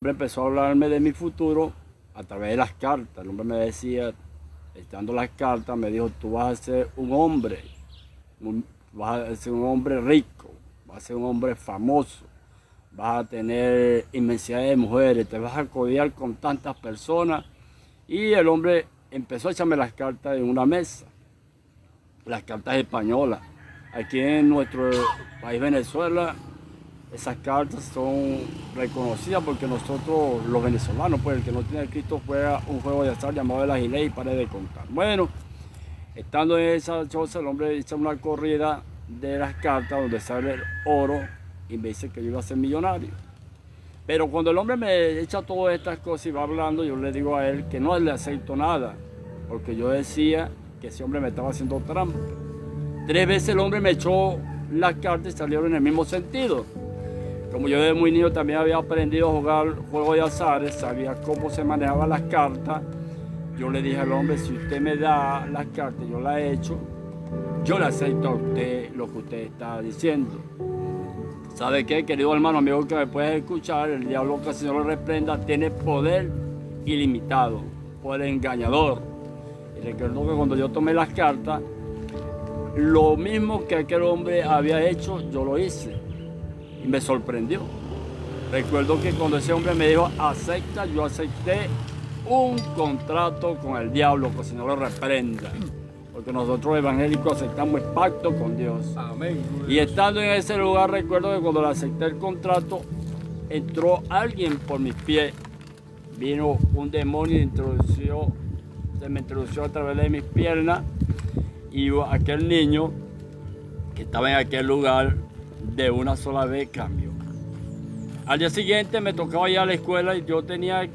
hombre empezó a hablarme de mi futuro a través de las cartas. El hombre me decía, dando las cartas, me dijo, tú vas a ser un hombre, vas a ser un hombre rico, vas a ser un hombre famoso, vas a tener inmensidad de mujeres, te vas a codear con tantas personas. Y el hombre empezó a echarme las cartas en una mesa, las cartas españolas. Aquí en nuestro país Venezuela, esas cartas son reconocidas porque nosotros, los venezolanos, pues el que no tiene a Cristo juega un juego de azar llamado el agilé y pare de contar. Bueno, estando en esa choza, el hombre hizo una corrida de las cartas donde sale el oro y me dice que yo iba a ser millonario. Pero cuando el hombre me echa todas estas cosas y va hablando, yo le digo a él que no le acepto nada, porque yo decía que ese hombre me estaba haciendo trampa. 3 veces el hombre me echó las cartas y salieron en el mismo sentido. Como yo desde muy niño también había aprendido a jugar juegos de azares, sabía cómo se manejaban las cartas, yo le dije al hombre, si usted me da las cartas, yo las he hecho, yo le acepto a usted lo que usted está diciendo. ¿Sabe qué, querido hermano, amigo que me puedes escuchar? El diablo, que el Señor lo reprenda, tiene poder ilimitado, poder engañador. Y recuerdo que cuando yo tomé las cartas, lo mismo que aquel hombre había hecho, yo lo hice. Y me sorprendió. Recuerdo que cuando ese hombre me dijo, acepta, yo acepté un contrato con el diablo, que el Señor lo reprenda. Porque nosotros evangélicos aceptamos el pacto con Dios. Amén. Y estando en ese lugar, recuerdo que cuando le acepté el contrato, entró alguien por mis pies. Vino un demonio y se me introdució a través de mis piernas. Y aquel niño que estaba en aquel lugar, de una sola vez cambió. Al día siguiente me tocaba ir a la escuela y yo tenía,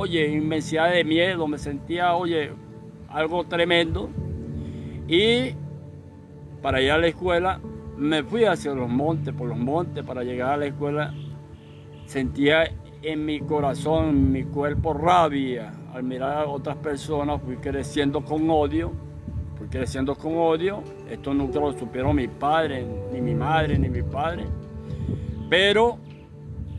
inmensidad de miedo, me sentía, algo tremendo. Y para ir a la escuela me fui hacia los montes, por los montes, para llegar a la escuela. Sentía en mi corazón, en mi cuerpo rabia. Al mirar a otras personas fui creciendo con odio. Esto nunca lo supieron mi padre, ni mi madre, ni mi padre. Pero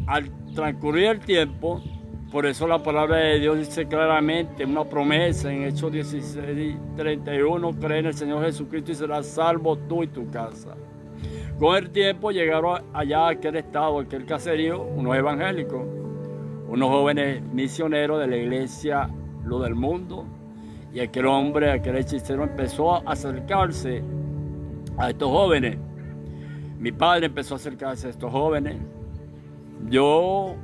al transcurrir el tiempo, por eso la palabra de Dios dice claramente, una promesa en Hechos 16:31, cree en el Señor Jesucristo y serás salvo tú y tu casa. Con el tiempo llegaron allá a aquel estado, aquel caserío, unos evangélicos, unos jóvenes misioneros de la iglesia Luz del Mundo. Y aquel hombre, aquel hechicero empezó a acercarse a estos jóvenes. Mi padre empezó a acercarse a estos jóvenes. Yo,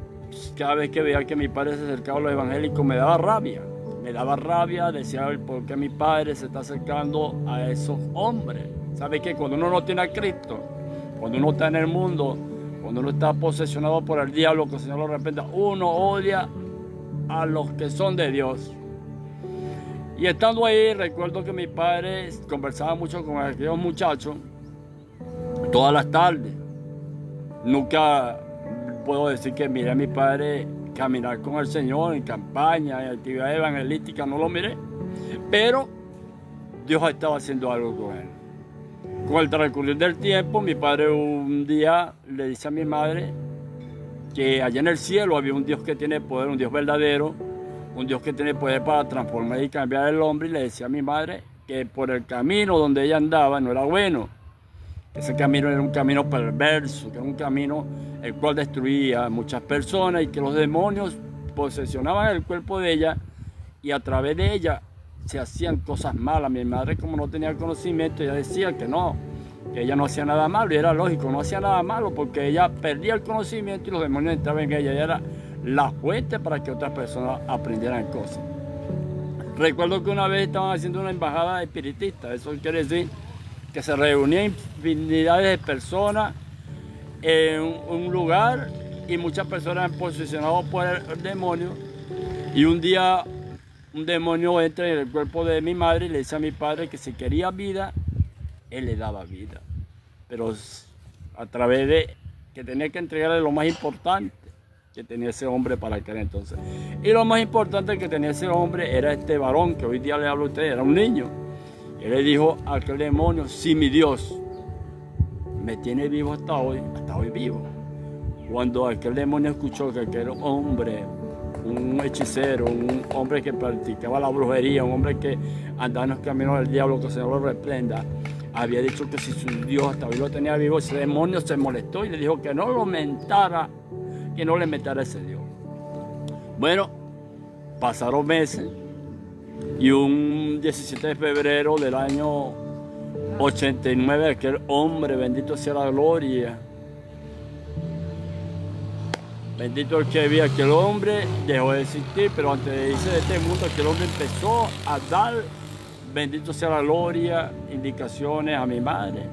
cada vez que veía que mi padre se acercaba a los evangélicos, me daba rabia. Decía, ¿por qué mi padre se está acercando a esos hombres? ¿Sabe qué? Cuando uno no tiene a Cristo, cuando uno está en el mundo, cuando uno está posesionado por el diablo, que el Señor lo reprenda, uno odia a los que son de Dios. Y estando ahí, recuerdo que mi padre conversaba mucho con aquellos muchachos todas las tardes. Nunca puedo decir que miré a mi padre caminar con el Señor en campaña, en actividades evangelísticas, no lo miré. Pero Dios estaba haciendo algo con él. Con el transcurrir del tiempo, mi padre un día le dice a mi madre que allá en el cielo había un Dios que tiene poder, un Dios verdadero, un Dios que tiene poder para transformar y cambiar el hombre, y le decía a mi madre que por el camino donde ella andaba no era bueno. Ese camino era un camino perverso, que era un camino el cual destruía a muchas personas y que los demonios posesionaban el cuerpo de ella y a través de ella se hacían cosas malas. Mi madre, como no tenía conocimiento, ella decía que no, que ella no hacía nada malo, y era lógico, no hacía nada malo porque ella perdía el conocimiento y los demonios entraban en ella. Ella era la fuente para que otras personas aprendieran cosas. Recuerdo que una vez estaban haciendo una embajada espiritista. Eso quiere decir que se reunían infinidades de personas en un lugar y muchas personas posicionadas por el demonio. Y un día un demonio entra en el cuerpo de mi madre y le dice a mi padre que si quería vida, él le daba vida. Pero a través de que tenía que entregarle lo más importante que tenía ese hombre para aquel entonces. Y lo más importante que tenía ese hombre era este varón que hoy día le hablo a ustedes, era un niño. Él le dijo a aquel demonio, si mi Dios me tiene vivo hasta hoy vivo, Cuando aquel demonio escuchó que aquel hombre, un hechicero, un hombre que practicaba la brujería, un hombre que andaba en los caminos del diablo, que el Señor lo reprenda, había dicho que si su Dios hasta hoy lo tenía vivo, ese demonio se molestó y le dijo que no lo mentara, que no le mentara a ese Dios. Bueno, pasaron meses y un 17 de febrero del año 89, aquel hombre, bendito sea la gloria, bendito el que vi, aquel hombre dejó de existir, pero antes de irse de este mundo, aquel hombre empezó a dar, bendito sea la gloria, indicaciones a mi madre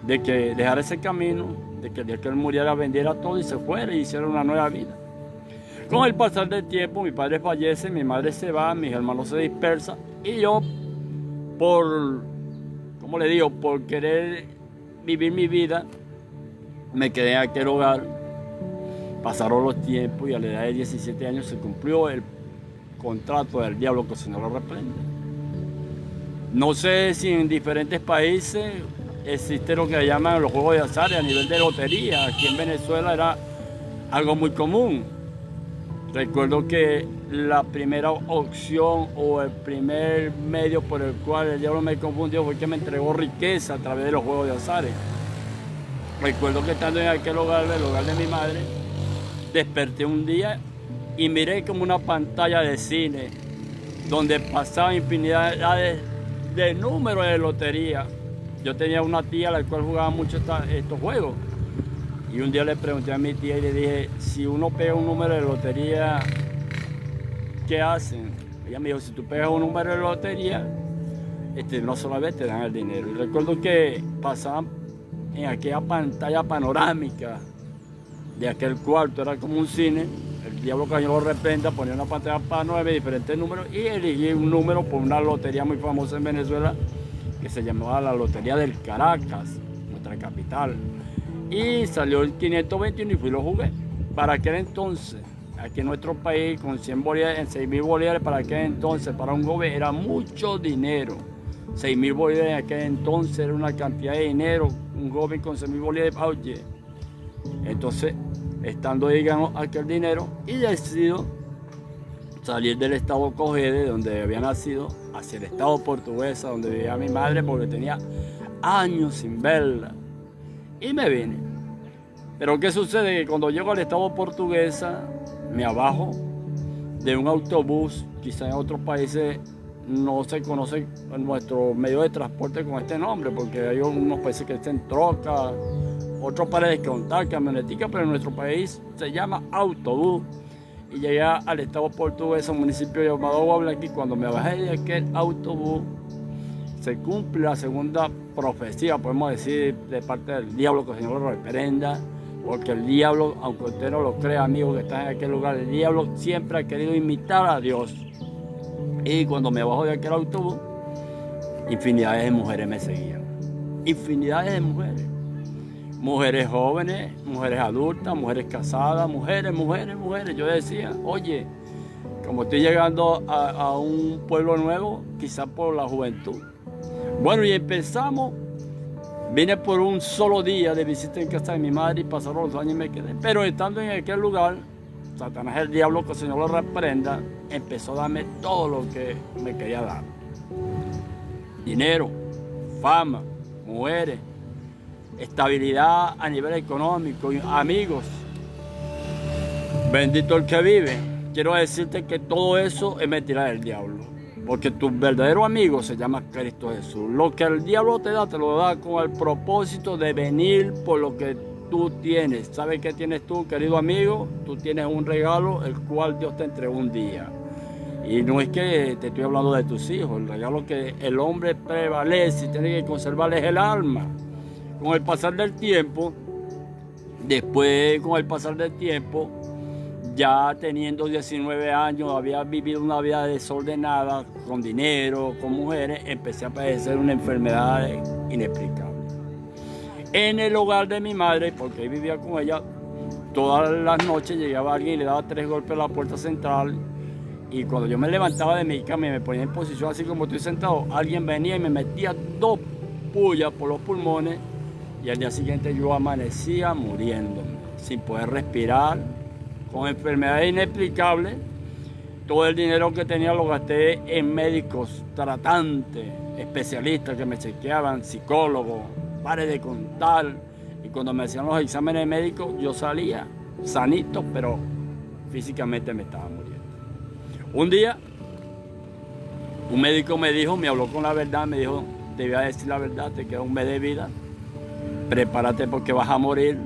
de que dejara ese camino, de que el día que él muriera vendiera todo y se fuera y hiciera una nueva vida. Con el pasar del tiempo, mi padre fallece, mi madre se va, mis hermanos se dispersan y yo, por querer vivir mi vida, me quedé en aquel hogar. Pasaron los tiempos y a la edad de 17 años se cumplió el contrato del diablo, que el Señor lo reprende. No sé si en diferentes países existe lo que llaman los juegos de azar a nivel de lotería. Aquí en Venezuela era algo muy común. Recuerdo que la primera opción o el primer medio por el cual el diablo me confundió fue que me entregó riqueza a través de los juegos de azar. Recuerdo que estando en aquel hogar, el hogar de mi madre, desperté un día y miré como una pantalla de cine donde pasaban infinidad de números de lotería. Yo tenía una tía a la cual jugaba mucho estos juegos. Y un día le pregunté a mi tía y le dije, si uno pega un número de lotería, ¿qué hacen? Ella me dijo, si tú pegas un número de lotería, no solamente te dan el dinero. Y recuerdo que pasaban en aquella pantalla panorámica de aquel cuarto, era como un cine, el diablo que yo lo reprenda, ponía una pantalla panorámica de diferentes números y elegí un número por una lotería muy famosa en Venezuela que se llamaba la Lotería del Caracas, nuestra capital. Y salió el 521 y fui y lo jugué. Para aquel entonces, aquí en nuestro país, con 100 bolívares, en 6.000 bolívares, para aquel entonces, para un joven era mucho dinero. 6.000 bolívares en aquel entonces era una cantidad de dinero. Un joven con 6.000 bolívares, oye. Entonces, estando ahí, ganó aquel dinero y decido salir del estado Cogede, donde había nacido, hacia el estado Portuguesa, donde vivía mi madre, porque tenía años sin verla. Y me vine. Pero ¿qué sucede? Que cuando llego al estado Portuguesa, me abajo de un autobús, quizá en otros países no se conoce nuestro medio de transporte con este nombre, porque hay unos países que estén troca, otros para descontar, camionetica, pero en nuestro país se llama autobús. Y llegué al estado Portuguesa, un municipio llamado Guablaqui. Cuando me bajé de aquel autobús, se cumple la segunda profecía, podemos decir, de parte del diablo, que el Señor lo reprenda, porque el diablo, aunque usted no lo crea, amigo que está en aquel lugar, el diablo siempre ha querido imitar a Dios. Y cuando me bajo de aquel autobús, infinidades de mujeres me seguían. Infinidades de mujeres. Mujeres jóvenes, mujeres adultas, mujeres casadas, mujeres. Yo decía, oye, como estoy llegando a un pueblo nuevo, quizás por la juventud. Bueno, y empezamos. Vine por un solo día de visita en casa de mi madre y pasaron los años y me quedé. Pero estando en aquel lugar, Satanás, el diablo, que el Señor lo reprenda, empezó a darme todo lo que me quería dar. Dinero, fama, mujeres, estabilidad a nivel económico, amigos. Bendito el que vive. Quiero decirte que todo eso es mentira del diablo. Porque tu verdadero amigo se llama Cristo Jesús. Lo que el diablo te lo da con el propósito de venir por lo que tú tienes. ¿Sabes qué tienes tú, querido amigo? Tú tienes un regalo, el cual Dios te entregó un día. Y no es que te estoy hablando de tus hijos. El regalo que el hombre prevalece y tiene que conservar es el alma. Con el pasar del tiempo, ya teniendo 19 años, había vivido una vida desordenada, con dinero, con mujeres, empecé a padecer una enfermedad inexplicable. En el hogar de mi madre, porque ahí vivía con ella, todas las noches llegaba alguien y le daba 3 golpes a la puerta central, y cuando yo me levantaba de mi cama y me ponía en posición así como estoy sentado, alguien venía y me metía 2 pullas por los pulmones, y al día siguiente yo amanecía muriéndome. sin poder respirar, con enfermedades inexplicables. Todo el dinero que tenía lo gasté en médicos, tratantes, especialistas que me chequeaban, psicólogos, pare de contar. Y cuando me hacían los exámenes médicos, yo salía sanito, pero físicamente me estaba muriendo. Un día, un médico me habló con la verdad, me dijo, te voy a decir la verdad, te queda un mes de vida, prepárate porque vas a morir.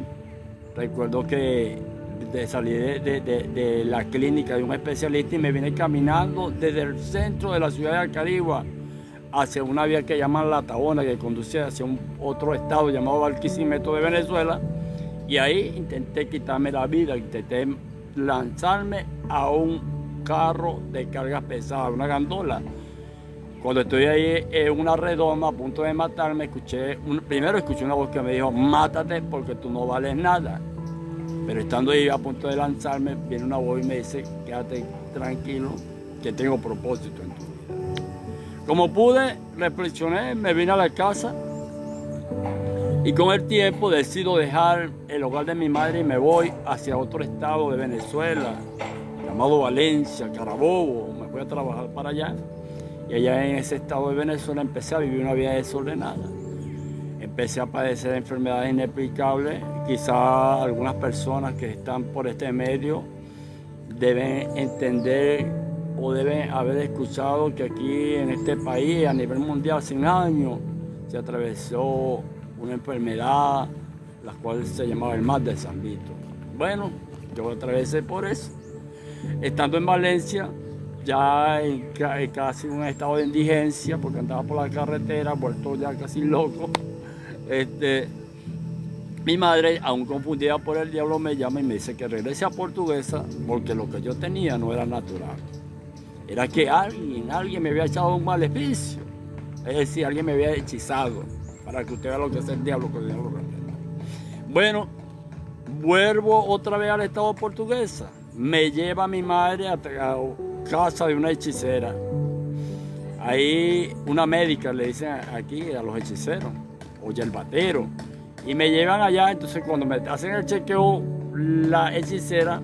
Recuerdo que salí de la clínica de un especialista y me vine caminando desde el centro de la ciudad de Acarigua hacia una vía que llaman La Tabona, que conduce hacia otro estado llamado Barquisimeto de Venezuela, y ahí intenté quitarme la vida, intenté lanzarme a un carro de cargas pesadas, una gandola. Cuando estoy ahí en una redoma a punto de matarme, primero escuché una voz que me dijo, mátate porque tú no vales nada. Pero estando ahí a punto de lanzarme, viene una voz y me dice, quédate tranquilo, que tengo propósito en tu vida. Como pude, reflexioné, me vine a la casa y con el tiempo decido dejar el hogar de mi madre y me voy hacia otro estado de Venezuela, llamado Valencia, Carabobo. Me voy a trabajar para allá. Y allá en ese estado de Venezuela empecé a vivir una vida desordenada. Empecé a padecer enfermedades inexplicables. Quizás algunas personas que están por este medio deben entender o deben haber escuchado que aquí en este país, a nivel mundial, hace un año, se atravesó una enfermedad, la cual se llamaba el mal de San Vito. Bueno, yo atravesé por eso. Estando en Valencia, ya en casi un estado de indigencia, porque andaba por la carretera, vuelto ya casi loco. Mi madre, aún confundida por el diablo, me llama y me dice que regrese a Portuguesa porque lo que yo tenía no era natural. Era que alguien me había echado un maleficio. Es decir, alguien me había hechizado, para que usted vea lo que es el diablo, que el diablo reprenda. Bueno, vuelvo otra vez al estado de Portuguesa. Me lleva mi madre a casa de una hechicera. Ahí una médica le dicen aquí a los hechiceros, o yerbateros. Y me llevan allá, entonces cuando me hacen el chequeo, la hechicera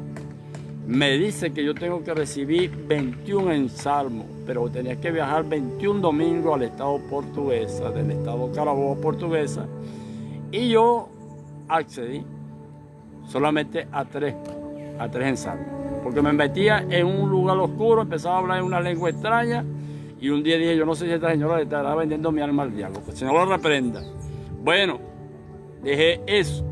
me dice que yo tengo que recibir 21 ensalmos, pero tenía que viajar 21 domingos al estado Portuguesa, del estado Carabobo Portuguesa, y yo accedí solamente a tres ensalmos, porque me metía en un lugar oscuro, empezaba a hablar en una lengua extraña, y un día dije, yo no sé si esta señora le estará vendiendo mi alma al diablo, que el Señor lo reprenda. Bueno, dejé eso.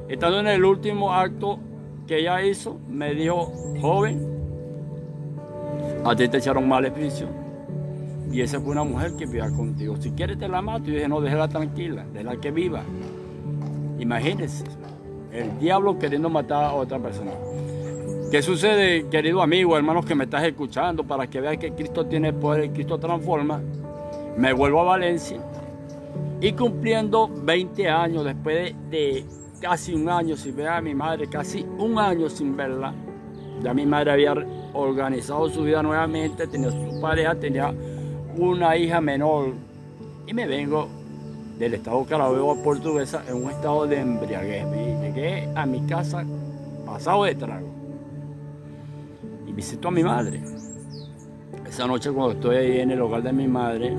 Estando en el último acto que ella hizo, me dijo, joven, a ti te echaron maleficio. Y esa fue una mujer que vivía contigo. Si quieres te la mato. Y yo dije, no, déjela tranquila, déjala que viva. Imagínense, el diablo queriendo matar a otra persona. ¿Qué sucede, querido amigo, hermanos que me estás escuchando? Para que veas que Cristo tiene poder y Cristo transforma. Me vuelvo a Valencia y cumpliendo 20 años, después de casi un año sin ver a mi madre, casi un año sin verla, ya mi madre había organizado su vida nuevamente, tenía su pareja, tenía una hija menor, y me vengo del estado Carabobo a Portuguesa en un estado de embriaguez. Llegué a mi casa pasado de trago y visito a mi madre. Esa noche, cuando estoy ahí en el hogar de mi madre,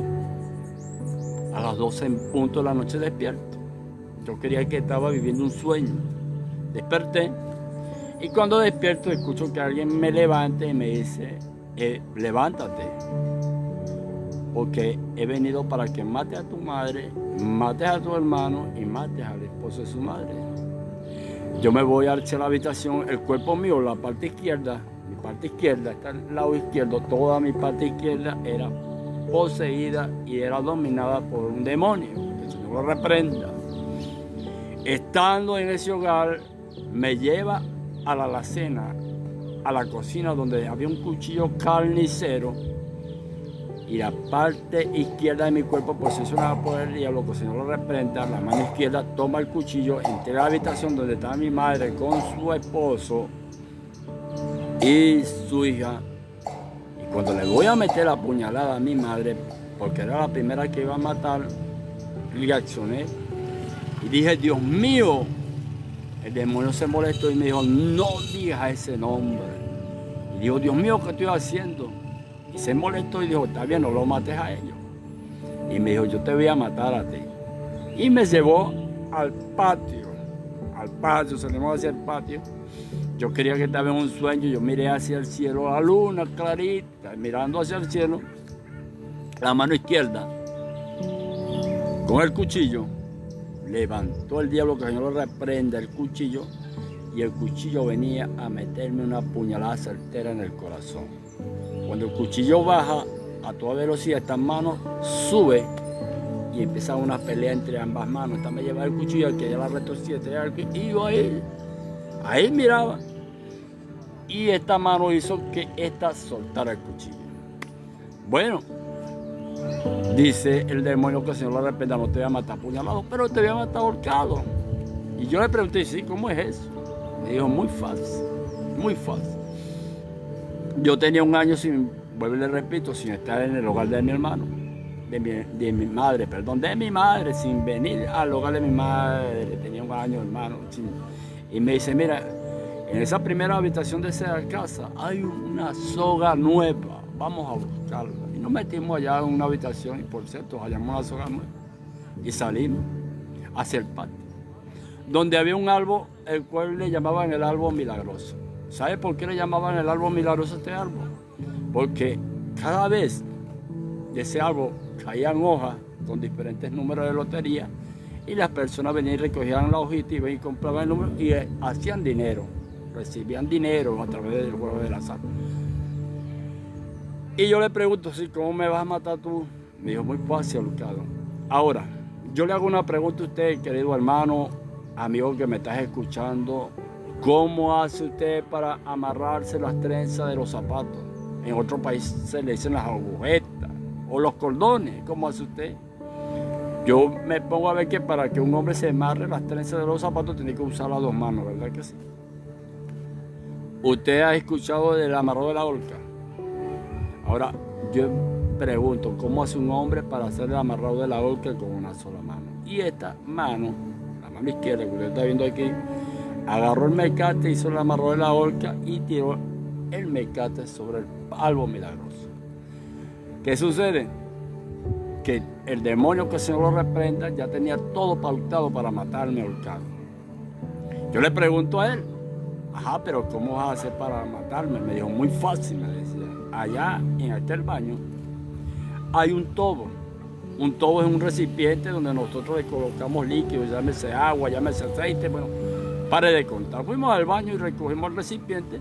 a las 12 en punto de la noche despierto. Yo creía que estaba viviendo un sueño. Desperté y cuando despierto escucho que alguien me levanta y me dice, levántate, porque he venido para que mates a tu madre, mates a tu hermano y mates al esposo de su madre. Yo me voy hacia la habitación, el cuerpo mío, la parte izquierda, mi parte izquierda, está al lado izquierdo, toda mi parte izquierda era poseída y era dominada por un demonio, que el Señor lo reprenda. Estando en ese hogar, me lleva a la alacena, a la cocina, donde había un cuchillo carnicero, y la parte izquierda de mi cuerpo posesionada por el diablo, que el Señor lo reprenda. La mano izquierda toma el cuchillo, entra a la habitación donde estaba mi madre con su esposo y su hija. Y cuando le voy a meter la puñalada a mi madre, porque era la primera que iba a matar, reaccioné y dije, Dios mío, El demonio se molestó y me dijo, no digas ese nombre. Y dijo, Dios mío, ¿qué estoy haciendo? Y se molestó y dijo, está bien, no lo mates a ellos. Y me dijo, yo te voy a matar a ti. Y me llevó al patio, salimos hacia el patio. Yo quería que estaba en un sueño, yo miré hacia el cielo, la luna clarita, mirando hacia el cielo, la mano izquierda, con el cuchillo, levantó el diablo, que el Señor lo reprenda, el cuchillo, y el cuchillo venía a meterme una puñalada certera en el corazón. Cuando el cuchillo baja a toda velocidad, esta mano sube y empieza una pelea entre ambas manos. Esta me lleva el cuchillo, que ya la retorcía, y yo ahí miraba. Y esta mano hizo que esta soltara el cuchillo. Bueno, dice el demonio que el Señor lo arrepienta, no te voy a matar apuñalado, pero te voy a matar ahorcado. Y yo le pregunté, sí, ¿cómo es eso? Me dijo, muy fácil, muy fácil. Yo tenía un año sin, vuelvo y le repito, sin estar en el hogar de mi hermano, de mi madre, sin venir al hogar de mi madre. Tenía un año, hermano. Y me dice, mira, en esa primera habitación de esa casa hay una soga nueva, vamos a buscarla. Y nos metimos allá en una habitación y, por cierto, hallamos una soga nueva. Y salimos hacia el patio, donde había un árbol, el cual le llamaban el árbol milagroso. ¿Sabe por qué le llamaban el árbol milagroso a este árbol? Porque cada vez de ese árbol caían hojas con diferentes números de lotería y las personas venían y recogían la hojita y venían y compraban el número y hacían dinero, recibían dinero a través del juego del azar. Y yo le pregunto, sí, ¿cómo me vas a matar tú? Me dijo, muy fácil, Lucado. Ahora, yo le hago una pregunta a usted, querido hermano, amigo que me estás escuchando. ¿Cómo hace usted para amarrarse las trenzas de los zapatos? En otro país se le dicen las agujetas o los cordones. ¿Cómo hace usted? Yo me pongo a ver que para que un hombre se amarre las trenzas de los zapatos tiene que usar las dos manos, ¿verdad que sí? ¿Usted ha escuchado del amarrado de la horca? Ahora, yo pregunto, ¿cómo hace un hombre para hacer el amarrado de la horca con una sola mano? Y esta mano, la mano izquierda que usted está viendo aquí, agarró el mecate, hizo el amarrado de la horca y tiró el mecate sobre el árbol milagroso. ¿Qué sucede? Que el demonio, que el Señor lo reprenda, ya tenía todo pautado para matarme ahorcado. Yo le pregunto a él, ajá, pero ¿cómo vas a hacer para matarme? Me dijo, muy fácil, me decía. Allá en aquel baño hay un tobo. Un tobo es un recipiente donde nosotros le colocamos líquidos, llámese agua, llámese aceite, bueno, pare de contar. Fuimos al baño y recogimos el recipiente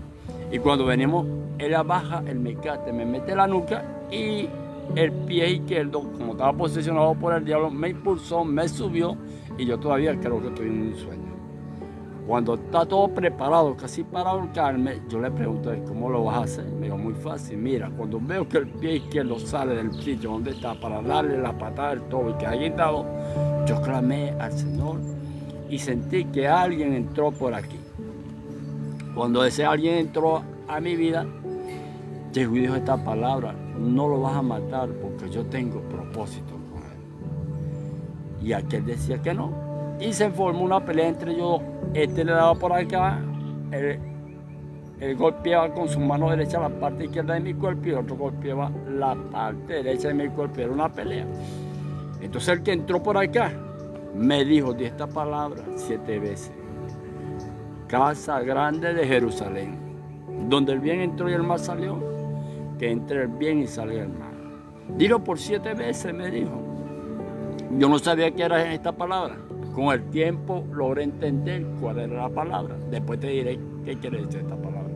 y cuando venimos, él baja el mecate, me mete la nuca y el pie izquierdo, como estaba posicionado por el diablo, me impulsó, me subió y yo todavía creo que estoy en un sueño. Cuando está todo preparado, casi para ahorcarme, yo le pregunto, ¿cómo lo vas a hacer? Me dijo, muy fácil, mira, cuando veo que el pie izquierdo sale del sitio donde está para darle la patada del tobo y que haya dado, yo clamé al Señor y sentí que alguien entró por aquí. Cuando ese alguien entró a mi vida, llegó y dijo esta palabra, no lo vas a matar porque yo tengo propósito con él. Y aquel decía que no. Y se formó una pelea entre ellos dos. Este le daba por acá, él golpeaba con su mano derecha la parte izquierda de mi cuerpo y el otro golpeaba la parte derecha de mi cuerpo. Era una pelea. Entonces el que entró por acá me dijo de esta palabra 7 veces. Casa grande de Jerusalén, donde el bien entró y el mal salió, que entre el bien y salga el mal. Dilo por 7 veces, me dijo. Yo no sabía qué era esta palabra. Con el tiempo logré entender cuál era la palabra. Después te diré qué quiere decir esta palabra.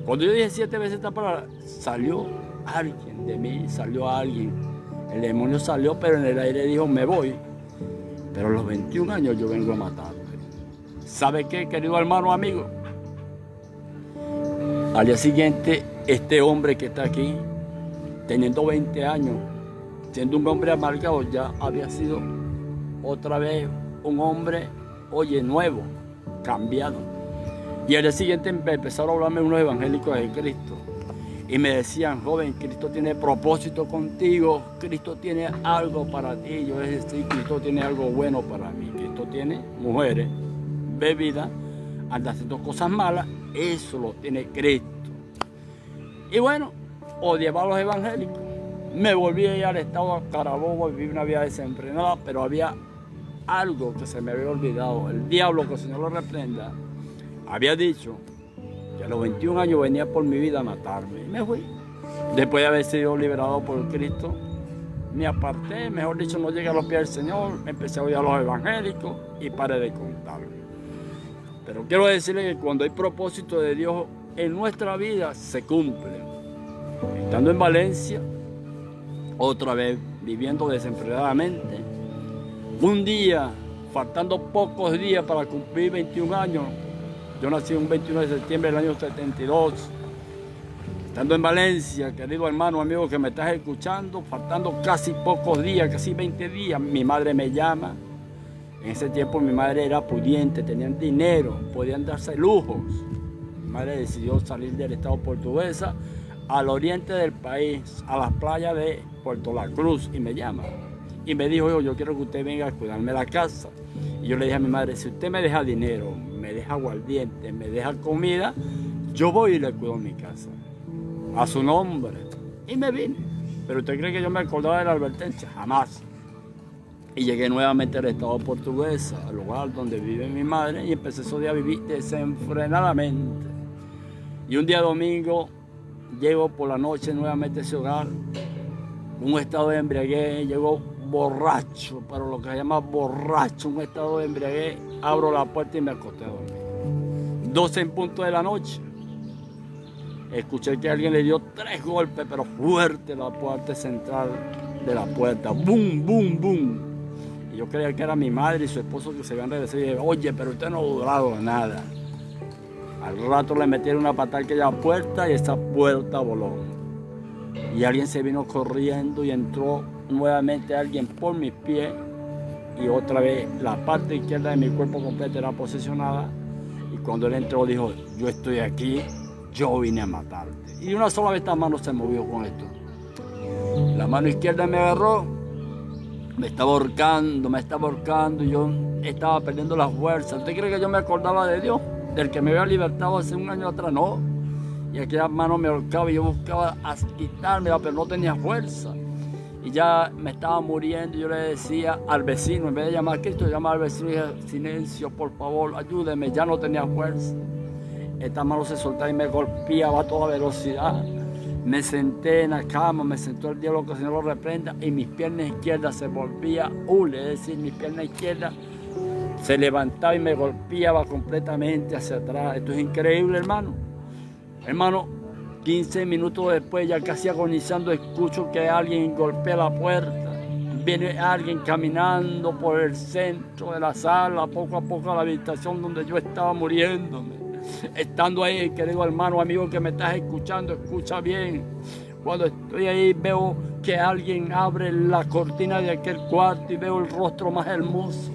Cuando yo dije 7 veces esta palabra, salió alguien de mí, salió alguien. El demonio salió, pero en el aire dijo, me voy. Pero a los 21 años yo vengo a matarte. ¿Sabe qué, querido hermano, amigo? Al día siguiente, este hombre que está aquí, teniendo 20 años, siendo un hombre amargado, ya había sido otra vez un hombre, oye, nuevo, cambiado. Y al día siguiente empezaron a hablarme unos evangélicos de Cristo. Y me decían, joven, Cristo tiene propósito contigo, Cristo tiene algo para ti. Yo les decía, Cristo tiene algo bueno para mí. Cristo tiene mujeres, bebida, anda haciendo cosas malas, eso lo tiene Cristo. Y bueno, odiaba a los evangélicos. Me volví a ir al estado de Carabobo y viví una vida desenfrenada, pero había algo que se me había olvidado. El diablo, que el Señor lo reprenda, había dicho que a los 21 años venía por mi vida a matarme. Y me fui. Después de haber sido liberado por Cristo, me aparté, mejor dicho, no llegué a los pies del Señor, empecé a odiar a los evangélicos y paré de contarlo. Pero quiero decirle que cuando hay propósito de Dios en nuestra vida, se cumple. Estando en Valencia, otra vez viviendo desenfrenadamente, un día, faltando pocos días para cumplir 21 años, yo nací un 21 de septiembre del año 72, estando en Valencia, querido hermano, amigo que me estás escuchando, faltando casi pocos días, casi 20 días, mi madre me llama. En ese tiempo mi madre era pudiente, tenían dinero, podían darse lujos. Mi madre decidió salir del estado portuguesa al oriente del país, a las playas de Puerto La Cruz, y me llama. Y me dijo, yo quiero que usted venga a cuidarme la casa. Y yo le dije a mi madre, si usted me deja dinero, me deja aguardiente, me deja comida, yo voy y le cuido mi casa. A su nombre. Y me vine. Pero usted cree que yo me acordaba de la advertencia, jamás. Y llegué nuevamente al estado portugués, al lugar donde vive mi madre, y empecé esos días a vivir desenfrenadamente. Y un día domingo, llego por la noche nuevamente a ese hogar, un estado de embriaguez, llego borracho, pero lo que se llama borracho, un estado de embriaguez, abro la puerta y me acosté a dormir. 12 en punto de la noche. Escuché que alguien le dio 3 golpes, pero fuerte, la parte central de la puerta. ¡Bum, bum, bum! Y yo creía que era mi madre y su esposo que se habían regresado. Y dije, oye, pero usted no ha durado nada. Al rato le metieron una patada a aquella puerta y esa puerta voló. Y alguien se vino corriendo y entró nuevamente alguien por mis pies. Y otra vez la parte izquierda de mi cuerpo completo era posesionada. Y cuando él entró dijo, yo estoy aquí. Yo vine a matarte. Y una sola vez esta mano se movió con esto. La mano izquierda me agarró, me estaba ahorcando, y yo estaba perdiendo las fuerzas. ¿Usted cree que yo me acordaba de Dios? Del que me había libertado hace un año atrás, no. Y aquella mano me ahorcaba y yo buscaba quitármela, pero no tenía fuerza. Y ya me estaba muriendo y yo le decía al vecino, en vez de llamar a Cristo, llamaba al vecino y dije, silencio, por favor, ayúdeme, ya no tenía fuerza. Esta mano se soltaba y me golpeaba a toda velocidad. Me senté en la cama, me sentó el diablo, que el Señor lo reprenda, y mis piernas izquierdas se volvía hule, es decir, mi pierna izquierda se levantaba y me golpeaba completamente hacia atrás. Esto es increíble, hermano. Hermano, 15 minutos después, ya casi agonizando, escucho que alguien golpea la puerta. Viene alguien caminando por el centro de la sala, poco a poco a la habitación donde yo estaba muriéndome. Estando ahí, querido hermano, amigo que me estás escuchando, escucha bien. Cuando estoy ahí veo que alguien abre la cortina de aquel cuarto y veo el rostro más hermoso.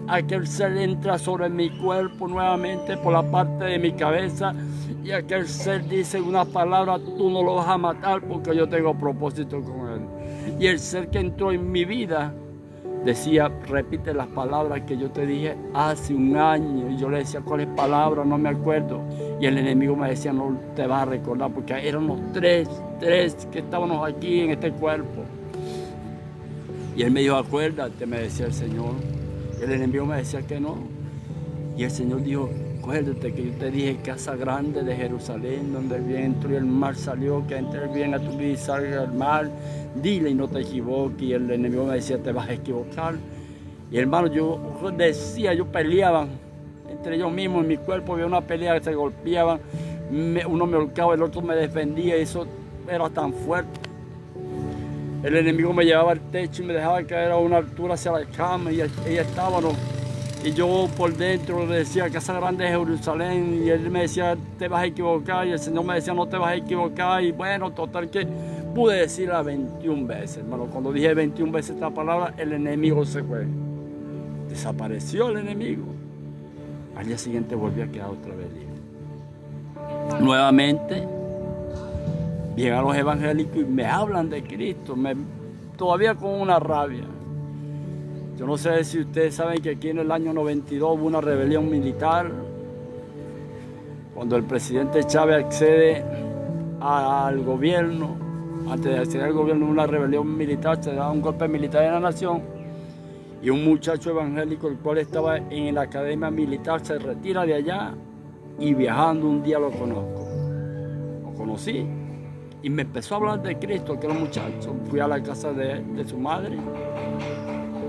Aquel ser entra sobre mi cuerpo nuevamente por la parte de mi cabeza y aquel ser dice una palabra, tú no lo vas a matar porque yo tengo propósito con él. Y el ser que entró en mi vida decía, repite las palabras que yo te dije hace un año. Y yo le decía, ¿cuáles palabras? No me acuerdo. Y el enemigo me decía, no te vas a recordar porque éramos tres que estábamos aquí en este cuerpo. Y él me dijo, acuérdate, me decía el Señor. El enemigo me decía que no. Y el Señor dijo, acuérdate que yo te dije, casa grande de Jerusalén, donde el bien entró y el mal salió, que entre el bien a tu vida y salga el mal. Dile y no te equivoques. Y el enemigo me decía, te vas a equivocar. Y hermano, yo decía, yo peleaba entre ellos mismos, en mi cuerpo había una pelea que se golpeaban. Uno me ahorcaba, el otro me defendía, y eso era tan fuerte. El enemigo me llevaba al techo y me dejaba caer a una altura hacia la cama y ahí estábamos. Y yo por dentro le decía, casa grande de Jerusalén, y él me decía, te vas a equivocar, y el Señor me decía, no te vas a equivocar. Y bueno, total que pude decirla 21 veces, hermano. Cuando dije 21 veces esta palabra, el enemigo se fue. Desapareció el enemigo. Al día siguiente volví a quedar otra vez libre. Nuevamente, llegan los evangélicos y me hablan de Cristo, todavía con una rabia. Yo no sé si ustedes saben que aquí en el año 92 hubo una rebelión militar Cuando el presidente Chávez accede al gobierno, antes de acceder al gobierno, una rebelión militar, se da un golpe militar en la nación, y un muchacho evangélico, el cual estaba en la academia militar, se retira de allá y viajando un día lo conozco. Lo conocí y me empezó a hablar de Cristo, que era un muchacho. Fui a la casa de su madre.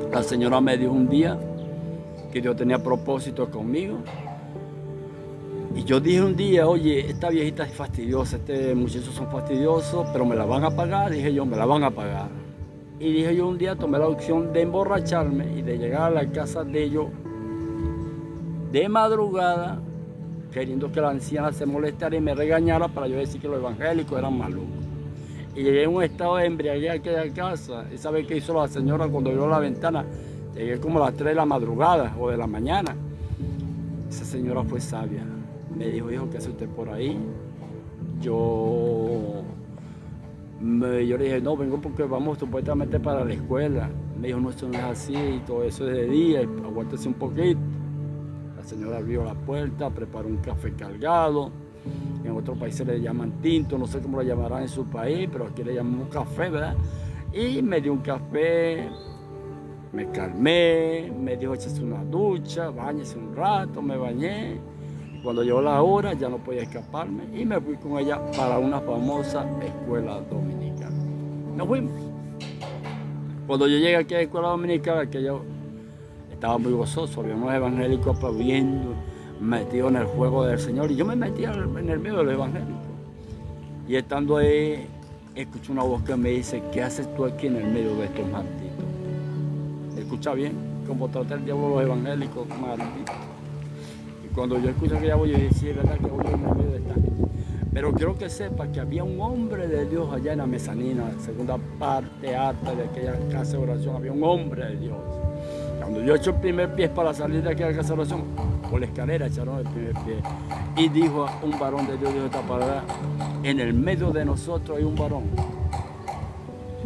La señora me dijo un día que Dios tenía propósito conmigo. Y yo dije un día, oye, esta viejita es fastidiosa, este muchacho son fastidiosos, pero me la van a pagar. Dije yo, me la van a pagar. Y dije yo un día, tomé la opción de emborracharme y de llegar a la casa de ellos de madrugada, queriendo que la anciana se molestara y me regañara para yo decir que los evangélicos eran malucos. Y llegué en un estado de embriaguez a aquella casa. ¿Y sabe qué hizo la señora cuando vio la ventana? Llegué como a las 3 de la madrugada o de la mañana. Esa señora fue sabia. Me dijo, hijo, ¿qué hace usted por ahí? Yo le dije, no, vengo porque vamos supuestamente para la escuela. Me dijo, no, eso no es así, y todo eso es de día, aguántese un poquito. La señora abrió la puerta, preparó un café cargado. En otros países le llaman tinto, no sé cómo lo llamarán en su país, pero aquí le llamamos café, ¿verdad? Y me dio un café, me calmé, me dijo, échese una ducha, báñese un rato, me bañé. Cuando llegó la hora ya no podía escaparme y me fui con ella para una famosa escuela dominicana. Nos fuimos. Cuando yo llegué aquí a la escuela dominicana, que yo estaba muy gozoso, había unos evangélicos aplaudiendo, metidos en el juego del Señor, y yo me metí en el medio de los evangélicos. Y estando ahí, escuché una voz que me dice, ¿qué haces tú aquí en el medio de estos malditos? Escucha bien cómo trata el diablo a los evangélicos malditos. Cuando yo escuché aquella voz, yo dije, sí, es verdad que voy en el medio de esta gente. Pero quiero que sepa que había un hombre de Dios allá en la mezanina, la segunda parte alta de aquella casa de oración, había un hombre de Dios. Cuando yo eché el primer pie para salir de aquella casa de oración, por la escalera echaron el primer pie. Y dijo a un varón de Dios, dijo esta palabra, en el medio de nosotros hay un varón,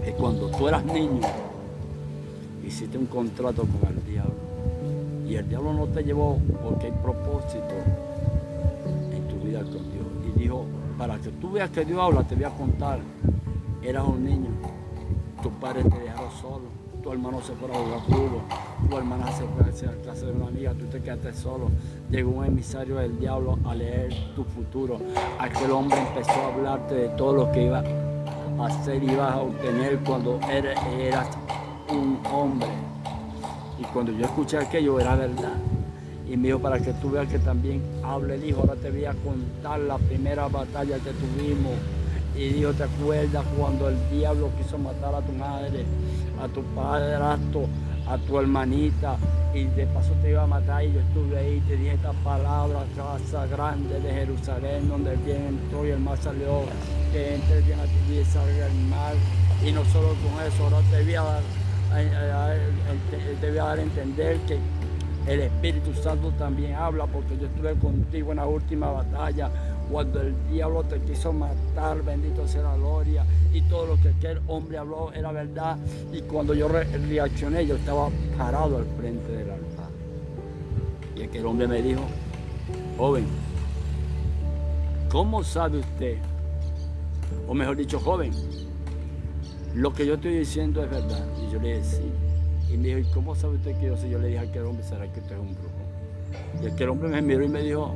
que cuando tú eras niño, hiciste un contrato con el diablo. Y el diablo no te llevó porque hay propósito en tu vida con Dios. Y dijo, para que tú veas que Dios habla, te voy a contar. Eras un niño, tus padres te dejaron solo, tu hermano se fue a jugar fútbol, tu hermana se fue a casa de una amiga, tú te quedaste solo. Llegó un emisario del diablo a leer tu futuro. Aquel hombre empezó a hablarte de todo lo que iba a hacer y ibas a obtener cuando eras un hombre. Y cuando yo escuché aquello era verdad. Y me dijo, para que tú veas que también hable el hijo, ahora te voy a contar la primera batalla que tuvimos. Y dijo, ¿te acuerdas cuando el diablo quiso matar a tu madre, a tu padrastro, a tu hermanita? Y de paso te iba a matar y yo estuve ahí, te dije esta palabra, casa grande de Jerusalén, donde el bien entró y el mal salió, que entre el bien a ti y salga el mal. Y no solo con eso, ahora te voy a dar a entender que el Espíritu Santo también habla, porque yo estuve contigo en la última batalla, cuando el diablo te quiso matar, bendito sea la gloria, y todo lo que aquel hombre habló era verdad. Y cuando yo reaccioné, yo estaba parado al frente del altar. Y aquel hombre me dijo, joven, ¿cómo sabe usted? O mejor dicho, joven, lo que yo estoy diciendo es verdad. Y yo le dije, sí. Y me dijo, ¿y cómo sabe usted que yo sé? Yo le dije a aquel hombre, ¿será que usted es un brujo? Y aquel hombre me miró y me dijo,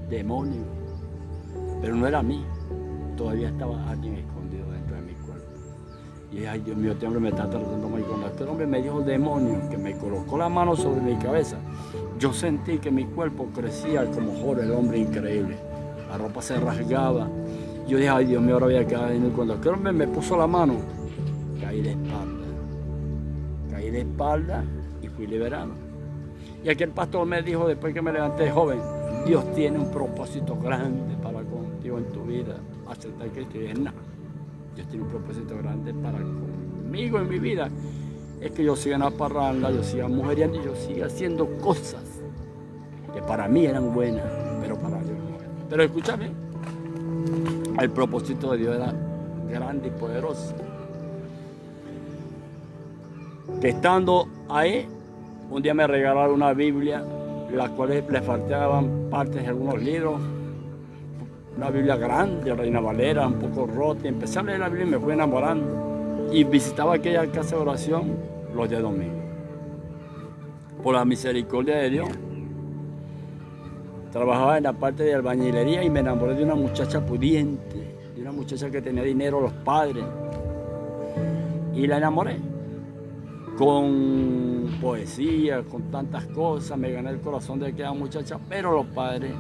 demonio. Pero no era a mí. Todavía estaba alguien escondido dentro de mi cuerpo. Y dije, ay Dios mío, este hombre me está tratando mal. Y cuando aquel hombre me dijo demonio, que me colocó la mano sobre mi cabeza, yo sentí que mi cuerpo crecía como Jorge, el hombre increíble. La ropa se rasgaba. Yo dije, ay Dios mío, ahora voy a quedar en. Y cuando aquel hombre me puso la mano, caí de espalda. Caí de espalda y fui liberado. Y aquel pastor me dijo, después que me levanté, joven, Dios tiene un propósito grande para contigo en tu vida. Aceptar que Cristo. Y dije, no, Dios tiene un propósito grande para conmigo en mi vida. Es que yo siga en la parranda, yo siga mujeriando y yo siga haciendo cosas que para mí eran buenas, pero para Dios no eran. Pero escúchame, el propósito de Dios era grande y poderoso. Que estando ahí, un día me regalaron una Biblia, la cual le faltaban partes de algunos libros, una Biblia grande, Reina Valera, un poco rota. Y empecé a leer la Biblia y me fui enamorando. Y visitaba aquella casa de oración los días domingos. Por la misericordia de Dios. Trabajaba en la parte de albañilería y me enamoré de una muchacha pudiente, de una muchacha que tenía dinero los padres. Y la enamoré. Con poesía, con tantas cosas, me gané el corazón de aquella muchacha, pero los padres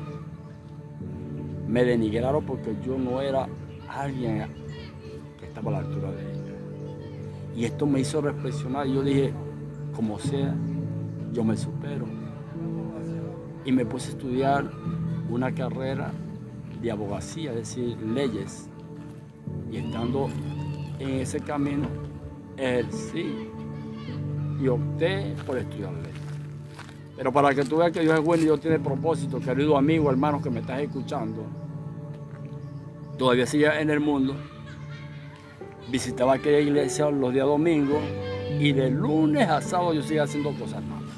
me denigraron porque yo no era alguien que estaba a la altura de ella. Y esto me hizo reflexionar. Yo dije, como sea, yo me supero. Y me puse a estudiar una carrera de abogacía, es decir, leyes. Y estando en ese camino, ejercí y opté por estudiar leyes. Pero para que tú veas que Dios es bueno y Dios tiene propósito, querido amigo, hermano que me estás escuchando, todavía sigue en el mundo, visitaba aquella iglesia los días domingos y de lunes a sábado yo seguía haciendo cosas malas.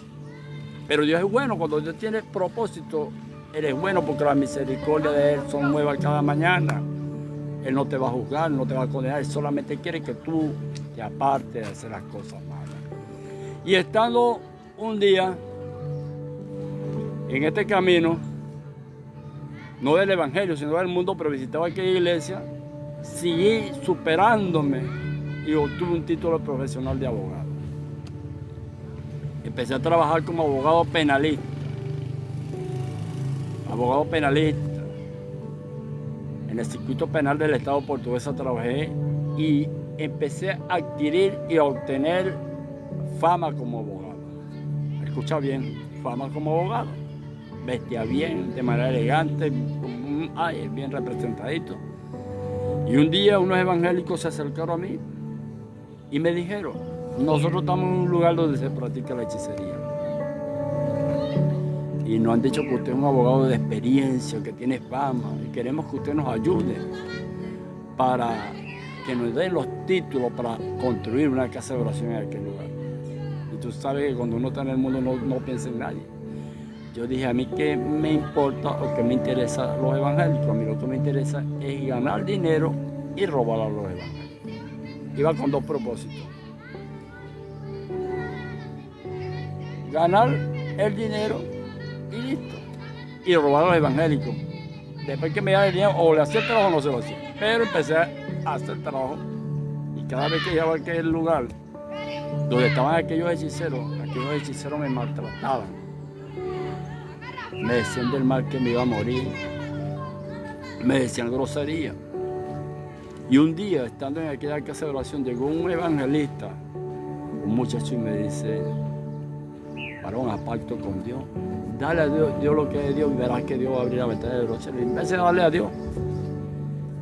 Pero Dios es bueno, cuando Dios tiene propósito, Él es bueno porque la misericordia de Él son nuevas cada mañana. Él no te va a juzgar, no te va a condenar, Él solamente quiere que tú te apartes de hacer las cosas malas. Y estando un día en este camino, no del Evangelio, sino del mundo, pero visitaba aquella iglesia, seguí superándome y obtuve un título profesional de abogado. Empecé a trabajar como abogado penalista. Abogado penalista. En el circuito penal del Estado portuguesa trabajé y empecé a adquirir y a obtener fama como abogado. Escucha bien, fama como abogado. Vestía bien, de manera elegante, bien representadito. Y un día unos evangélicos se acercaron a mí y me dijeron, nosotros estamos en un lugar donde se practica la hechicería. Y nos han dicho que usted es un abogado de experiencia, que tiene fama, y queremos que usted nos ayude para que nos den los títulos para construir una casa de oración en aquel lugar. Y tú sabes que cuando uno está en el mundo no piensa en nadie. Yo dije, a mí qué me importa o qué me interesa los evangélicos. A mí lo que me interesa es ganar dinero y robar a los evangélicos. Iba con dos propósitos. Ganar el dinero y listo. Y robar a los evangélicos. Después que me da el dinero, o le hacía el trabajo o no se lo hacía. Pero empecé a hacer el trabajo. Y cada vez que llegaba a aquel lugar donde estaban aquellos hechiceros me maltrataban. Me decían del mal que me iba a morir. Me decían grosería. Y un día, estando en aquella casa de oración, llegó un evangelista, un muchacho, y me dice, varón, a pacto con Dios. Dale a Dios lo que es de Dios y verás que Dios va a abrir la ventana de los cielos. Y empecé a darle a Dios.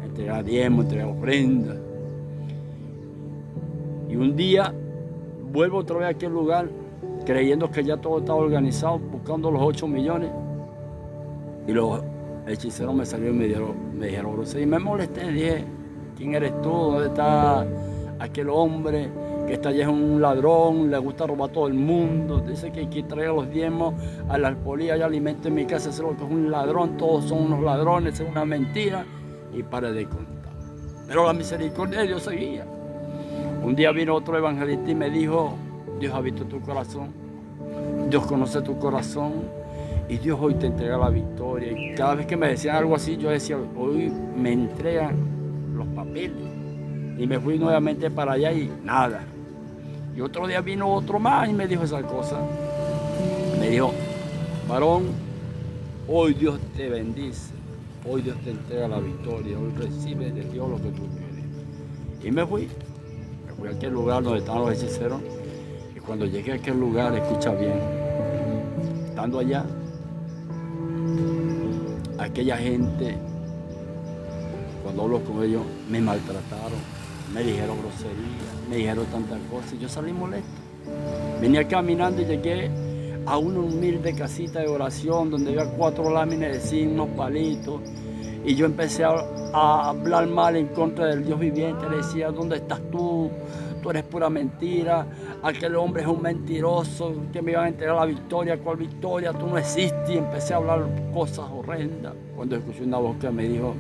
Entregar diezmo, entregar ofrenda. Y un día vuelvo otra vez a aquel lugar, creyendo que ya todo estaba organizado, buscando los 8 millones. Y los hechiceros me salieron y me dijeron grosería. Y me molesté, dije, ¿quién eres tú? ¿Dónde está aquel hombre que está allá? Es un ladrón, le gusta robar a todo el mundo. Dice que trae los diezmos a la alfolía y alimenta en mi casa. Ese es un ladrón, todos son unos ladrones, es una mentira. Y paré de contar. Pero la misericordia de Dios seguía. Un día vino otro evangelista y me dijo, Dios ha visto tu corazón, Dios conoce tu corazón y Dios hoy te entrega la victoria. Y cada vez que me decían algo así, yo decía, hoy me entregan los papeles. Y me fui nuevamente para allá y nada. Y otro día vino otro más y me dijo esa cosa. Me dijo, varón, hoy Dios te bendice, hoy Dios te entrega la victoria, hoy recibes de Dios lo que tú quieres. Y me fui a aquel lugar donde estaban los hechiceros. Y cuando llegué a aquel lugar, escucha bien, estando allá, aquella gente, cuando hablo con ellos, me maltrataron, me dijeron groserías, me dijeron tantas cosas, y yo salí molesto. Venía caminando y llegué a una humilde casita de oración donde había 4 láminas de zinc, unos palitos, y yo empecé a hablar mal en contra del Dios viviente. Le decía, ¿dónde estás tú? tú eres pura mentira, aquel hombre es un mentiroso, que me iban a entregar la victoria, ¿cuál victoria? Tú no existes. Y empecé a hablar cosas horrendas, cuando escuché una voz que me dijo,